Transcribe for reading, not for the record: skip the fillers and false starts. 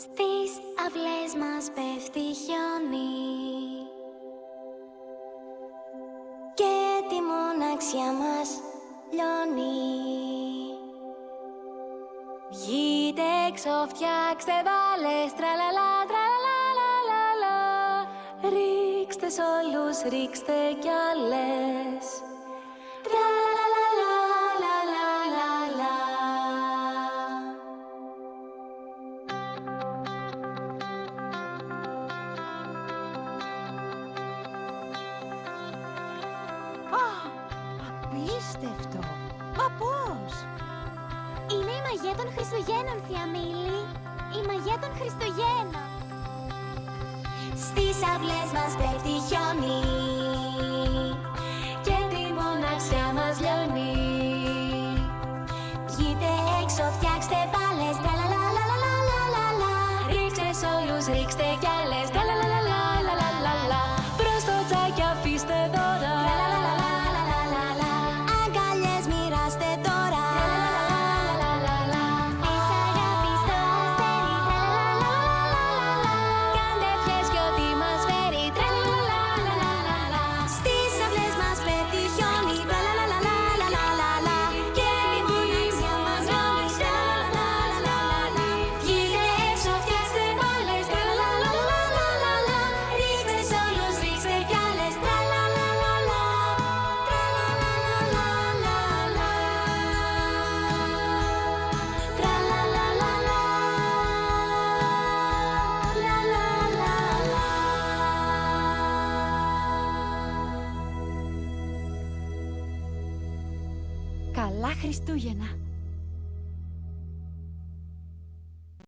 Στις αυλές μας πέφτει χιόνι και τη μοναξιά μας λιώνει. Βγείτε έξω, φτιάξτε μπάλες, τραλαλα, τραλαλαλαλαλα. Ρίξτε σ' όλους, ρίξτε κι άλλες. Τραλαλαλαλαλαλα. Απίστευτο! Μα πώς? Είναι η μαγεία των Χριστουγέννων, θεία Μήλη. Η μαγεία των Χριστουγέννων. Στις αυλές μας πέφτει χιόνι και τη μοναξιά μας λιώνει. Βγείτε έξω, φτιάξτε μπάλες, τραλαλαλαλαλαλα. Ρίξτε σ' όλους, ρίξτε κι άλλες, τραλαλαλαλαλαλα. Προς το τσάκι αφήστε δώρα, τραλαλαλαλαλαλα. Αγκαλιές μοιράστε τώρα, τραλαλαλαλαλαλα. Εις αγάπης το αστέρι, τραλαλαλαλαλαλα. Κάντε ευχές κι ό,τι μας φέρει, τραλαλαλαλαλαλα. Στις αυλές μας πέφτει χιόνι, τραλαλαλαλαλαλα. Και η μοναξιά μας λιώνει, τραλαλαλαλαλα. Βγείτε έξω, φτιάξτε μπάλες, τραλαλαλαλαλαλα. Ρίξτε σ' όλους, ρίξτε κι άλλες, τραλαλαλαλα. Τραλαλαλαλαλαλα. Τραλαλαλαλα. Καλά Χριστούγεννα!